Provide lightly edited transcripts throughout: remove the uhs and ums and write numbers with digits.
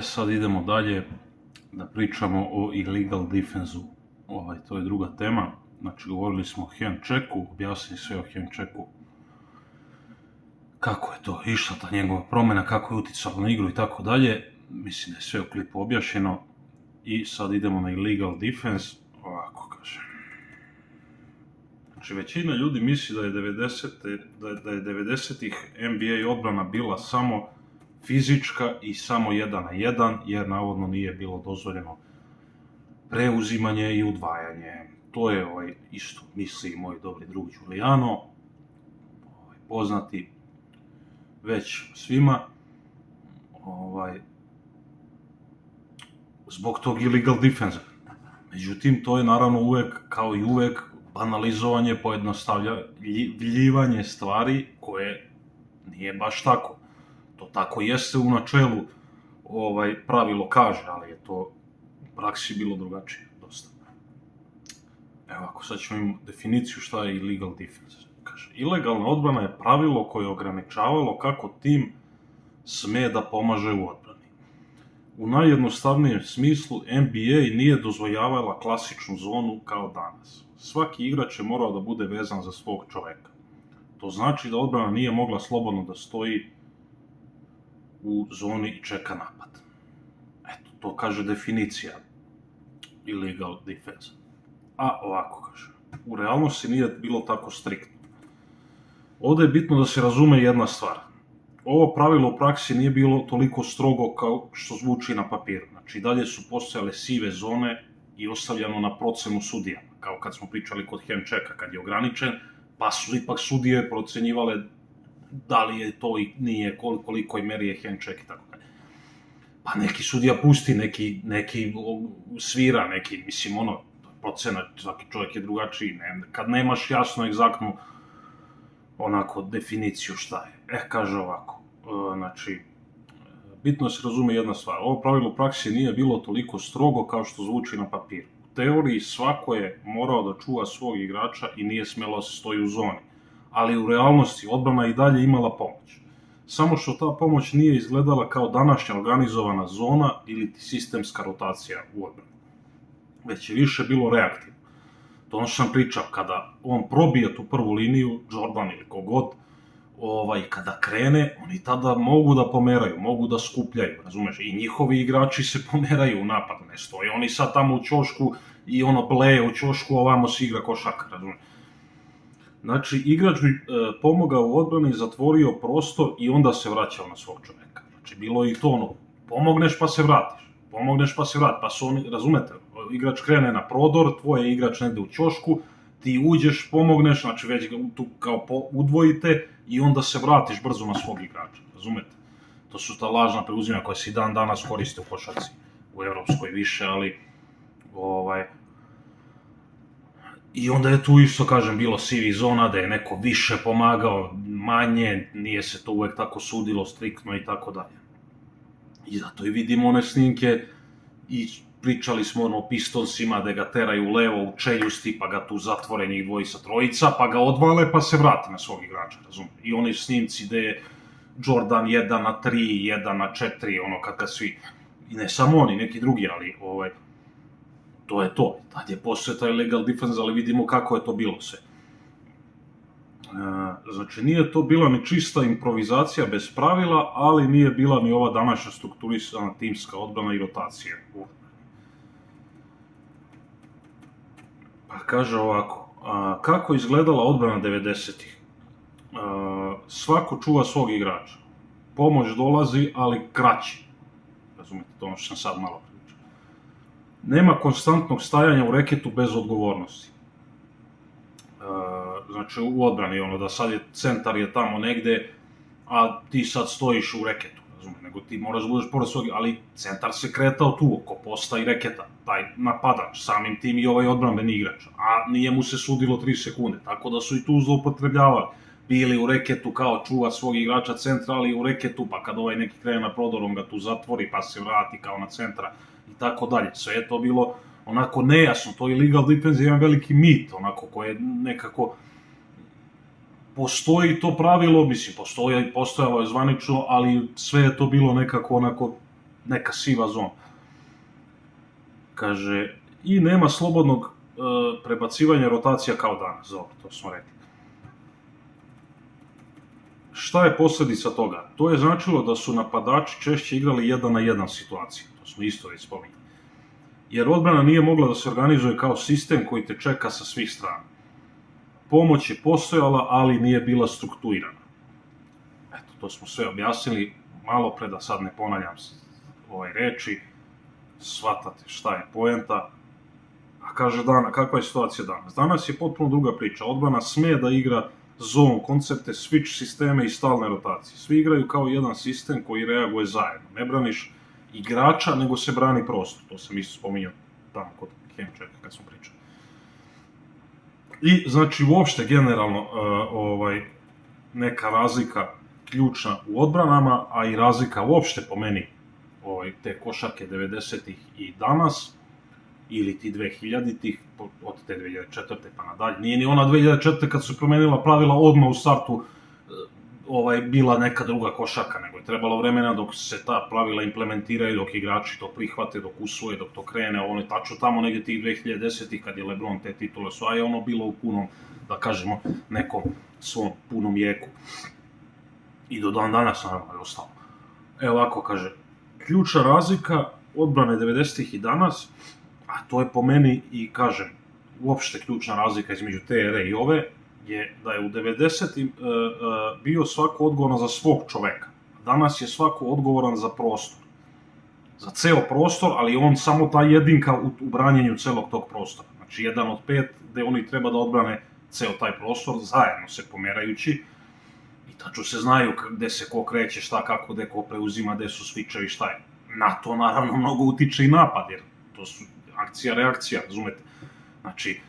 Sad idemo dalje da pričamo o illegal defense-u. To je druga tema. Znači, govorili smo o hand checku, objasnili sve o hand checku. Kako je to išla ta njegova promjena, kako je uticala na igru i tako dalje. Mislim da je sve u klipu objašnjeno. I sad idemo na illegal defense. Ovako kaže. Znači, većina ljudi misli da je 90-ih NBA odbrana bila samo fizička i samo 1-1, jer navodno nije bilo dozvoljeno preuzimanje i udvajanje. To je isto misli moj dobri drug Giuliano, poznati već svima, zbog tog illegal defense. Međutim, to je naravno uvek, kao i uvek, banalizovanje, pojednostavljivanje stvari koje nije baš tako. To tako jeste u načelu, pravilo kaže, ali je to u praksi bilo drugačije dosta. Evo ako sad ćemo imati definiciju šta je illegal defense. Kaže, ilegalna odbrana je pravilo koje je ograničavalo kako tim sme da pomaže u odbrani. U najjednostavnijem smislu NBA nije dozvoljavala klasičnu zonu kao danas. Svaki igrač je morao da bude vezan za svog čoveka. To znači da odbrana nije mogla slobodno da stoji u zoni i čeka napad. Eto, to kaže definicija illegal defense. A ovako kaže, u realnosti nije bilo tako striktno. Ovdje je bitno da se razume jedna stvar. Ovo pravilo u praksi nije bilo toliko strogo kao što zvuči na papiru. Znači, dalje su postojale sive zone i ostavljano na procenu sudijama. Kao kad smo pričali kod hand checka, kad je ograničen, pa su ipak sudije procenjivale da li je to i nije, koliko i meri je hand check i tako dalje. Pa neki sudija pusti, neki svira, procena, svaki čovjek je drugačiji, kad nemaš jasno, egzaktnu definiciju šta je. Kaže ovako, znači, bitno se razume jedna stvar, ovo pravilo u praksi nije bilo toliko strogo kao što zvuči na papiru. U teoriji svako je morao da čuva svog igrača i nije smjelo da se stoji u zoni. Ali u realnosti odbrana i dalje imala pomoć. Samo što ta pomoć nije izgledala kao današnja organizovana zona ili sistemska rotacija u odbrani. Već je više bilo reaktivno. To ono što sam pričao, kada on probije tu prvu liniju, Jordan ili kogod, kada krene, oni tada mogu da pomeraju, mogu da skupljaju, razumeš? I njihovi igrači se pomeraju u napadu, ne stoje. Oni sad tamo u ćošku i bleje u ćošku, ovamo se igra košaka, razumeš? Znači, igrač bi pomogao u odbrani, zatvorio prostor i onda se vraćao na svog čoveka. Znači, bilo je i to pomogneš pa se vratiš, pa su oni, razumete, igrač krene na prodor, tvoj je igrač negde u ćošku, ti uđeš, pomogneš, znači već ga tu kao udvojite i onda se vratiš brzo na svog igrača, razumete? To su ta lažna preuzimanja koja se i dan danas koriste u košarci, u evropskoj više, ali i onda je tu isto, kažem, bilo sivi zona, da je neko više pomagao, manje, nije se to uvek tako sudilo, striktno i tako dalje. I zato i vidimo one snimke i pričali smo o Pistonsima, da ga teraju levo u čeljusti, pa ga tu zatvore njih dvojica trojica, pa ga odvale, pa se vrati na svog igrača, razumiješ? I oni snimci gde je Jordan 1-3, 1-4, kad ga svi, i ne samo oni, neki drugi, ali to je to. Tad je postoje taj legal defense, ali vidimo kako je to bilo sve. Znači, nije to bila ni čista improvizacija bez pravila, ali nije bila ni ova današnja strukturisana timska odbrana i rotacija. Pa kaže ovako, kako je izgledala odbrana 90-ih? Svako čuva svog igrača. Pomoć dolazi, ali kraći. Razumete, to ono što sam sad malo pričao. Nema konstantnog stajanja u reketu bez odgovornosti. Znači, u odbrani, da sad je centar je tamo negde, a ti sad stojiš u reketu, razumiješ, nego ti moraš da budeš pored svog, ali centar se kretao tu, oko posta i reketa, taj napadač, samim tim i ovaj odbranbeni igrač, a nije mu se sudilo 3 sekunde, tako da su i tu zloupotrebljavali. Bili u reketu kao čuva svog igrača centra, ali u reketu, pa kad ovaj neki krene na prodor, on ga tu zatvori, pa se vrati kao na centra, i tako dalje. Sve je to bilo onako nejasno, to je illegal defense, jedan veliki mit, onako, koji je nekako postoji to pravilo, mislim, postojalo je zvanično, ali sve je to bilo nekako onako neka siva zona. Kaže, i nema slobodnog prebacivanja rotacija kao danas, dobro, to smo rekli. Šta je posljedica toga? To je značilo da su napadači češće igrali 1 na 1 situaciju, to smo isto već spominjali. Jer odbrana nije mogla da se organizuje kao sistem koji te čeka sa svih strana. Pomoć je postojala, ali nije bila strukturirana. Eto, to smo sve objasnili malo pre, da sad ne ponavljam reči, shvatate šta je poenta. A kaže, kakva je situacija danas? Danas je potpuno druga priča. Odbrana sme da igra zone koncepte, switch sisteme i stalne rotacije. Svi igraju kao jedan sistem koji reaguje zajedno. Ne braniš igrača, nego se brani prostor. To sam isto spominjao tamo kod Hemčeka kad smo pričali. I znači uopšte generalno neka razlika ključna u odbranama, a i razlika uopšte po meni te košarke 90-ih i danas, ili ti 2000-ih, od te 2004. pa nadalje. Nije ni ona 2004. kad su promenila pravila odmah u startu bila neka druga košarka, nego je trebalo vremena dok se ta pravila implementiraju, dok igrači to prihvate, dok usvoje, dok to krene, ono je tačno tamo negdje tih 2010-ih kad je LeBron te titule osvajao, ono bilo u punom, da kažemo, nekom svom punom jeku. I do dan danas naravno je ostalo. Evo ovako kaže, ključna razlika odbrane 90-ih i danas, a to je po meni i kažem, uopšte ključna razlika između te ere i ove, je da je u 90-im bio svako odgovoran za svog čoveka. Danas je svako odgovoran za prostor. Za ceo prostor, ali on samo ta jedinka u branjenju celog tog prostora. Znači 1 od 5 gde oni treba da odbrane ceo taj prostor, zajedno se pomerajući. I tačno se znaju gde se ko kreće, šta, kako, gde ko preuzima, gde su switchevi, šta je. Na to naravno mnogo utiče i napad, jer to su akcija, reakcija, razumete? Znači,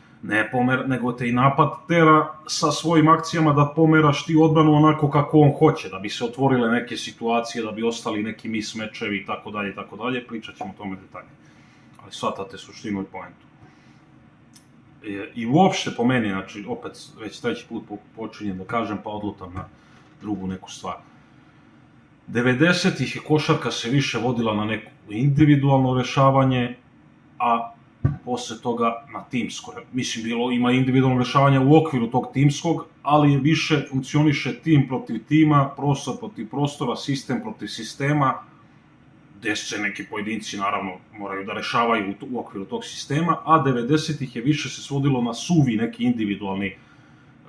nego te i napad tera sa svojim akcijama da pomeraš ti odbranu onako kako on hoće, da bi se otvorile neke situacije, da bi ostali neki mismečevi i tako dalje, pričat ćemo o tome detaljnije. Ali shvatate suštinu i poentu. I uopšte po meni, znači, opet već treći put počinjem da kažem, pa odlutam na drugu neku stvar. 90-ih je košarka se više vodila na neko individualno rešavanje, a posle toga na timsko. Mislim, ima individualno rešavanje u okviru tog timskog, ali je više funkcioniše tim protiv tima, prostor protiv prostora, sistem protiv sistema, gde se neki pojedinci naravno moraju da rešavaju u okviru tog sistema, a 90-ih je više se svodilo na suvi neki individualni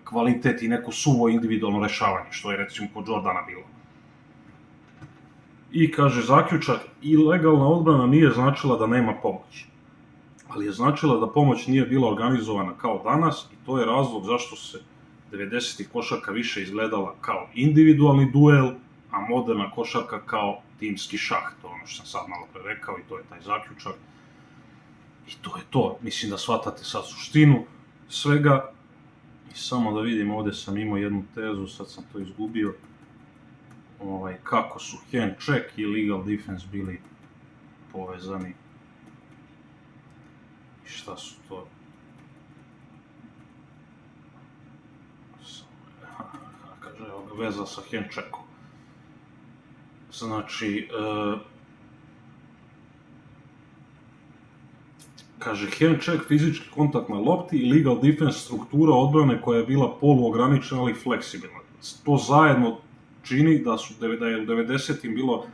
kvalitet i neko suvo individualno rešavanje, što je recimo kod Jordana bilo. I kaže zaključak, ilegalna odbrana nije značila da nema pomoći, ali je značila da pomoć nije bila organizovana kao danas i to je razlog zašto se 90-ih košarka više izgledala kao individualni duel, a moderna košarka kao timski šah. To je ono što sam sad malo pre rekao i to je taj zaključak. I to je to. Mislim da shvatate sad suštinu svega. I samo da vidim, ovde sam imao jednu tezu, sad sam to izgubio. Kako su hand check i legal defense bili povezani. I šta su to? Kaže, veza sa hand checkom. Znači, kaže, hand check, fizički kontakt na lopti i legal defense, struktura odbrane koja je bila poluograničena ali fleksibilna. To zajedno čini da je u 90-im bilo,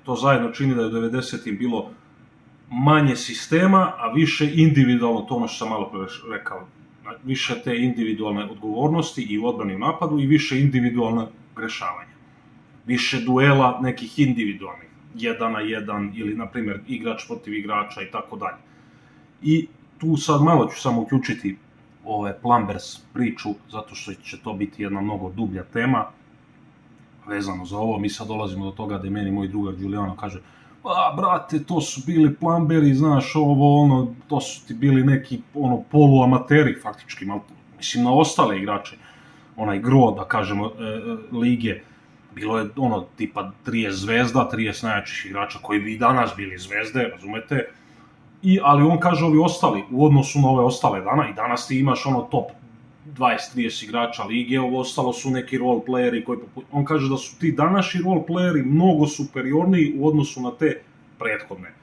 to zajedno čini da je u 90-im bilo manje sistema, a više individualno, to ono što sam malo pre rekao, više te individualne odgovornosti i u odbrani u napadu i više individualne grešavanja. Više duela nekih individualnih, 1 na 1 ili, na primjer, igrač protiv igrača i tako dalje. I tu sad malo ću samo uključiti Plumbers priču, zato što će to biti jedna mnogo dublja tema vezano za ovo. Mi sad dolazimo do toga da je meni moj drugar Giuliano kaže, brate, to su bili plumberi, znaš, to su ti bili neki poluamateri, faktički, mislim, na ostale igrače, onaj gro, da kažemo, lige, bilo je tipa 30 zvezda, 30 najjačih igrača koji bi i danas bili zvezde, razumete, ali on kaže ovi ostali, u odnosu na ove ostale dana, i danas ti imaš top 20-30 igrača lige, ovo ostalo su neki roleplayeri koji... On kaže da su ti današnji roleplayeri mnogo superiorniji u odnosu na te prethodne,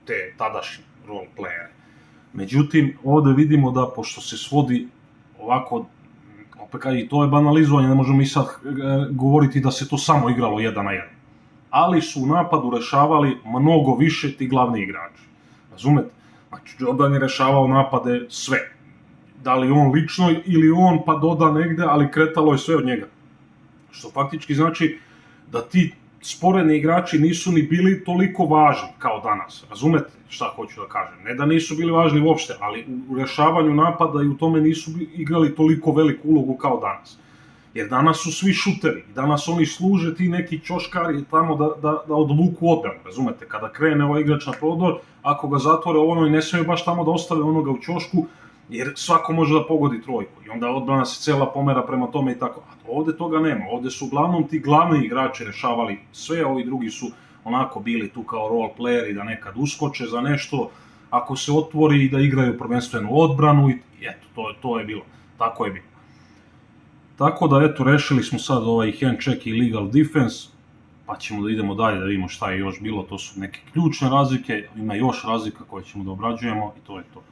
te tadašnje roleplayere. Međutim, ovde vidimo da, pošto se svodi ovako, opet i to je banalizovanje, ne možemo mi sad govoriti da se to samo igralo 1 na 1. Ali su u napadu rešavali mnogo više ti glavni igrači. Razumete? Znači, Jordan je rešavao napade sve. Da li on lično ili on pa doda negde, ali kretalo je sve od njega. Što faktički znači da ti sporedni igrači nisu ni bili toliko važni kao danas. Razumete šta hoću da kažem? Ne da nisu bili važni uopšte, ali u rešavanju napada i u tome nisu igrali toliko veliku ulogu kao danas. Jer danas su svi šuteri, danas oni služe ti neki ćoškari tamo da odvuku odbranu, razumete? Kada krene ovaj igrač na prodor, ako ga zatvore i ne smije baš tamo da ostave onoga u ćošku, jer svako može da pogodi trojku i onda odbrana se cela pomera prema tome i tako. A ovde toga nema, ovde su uglavnom ti glavni igrači rešavali sve, ovi drugi su onako bili tu kao roleplayeri da nekad uskoče za nešto, ako se otvori i da igraju prvenstvenu odbranu i eto, to je bilo, tako je bilo. Tako da, eto, rešili smo sad ovaj hand check i legal defense, pa ćemo da idemo dalje da vidimo šta je još bilo, to su neke ključne razlike, ima još razlika koje ćemo da obrađujemo i to je to.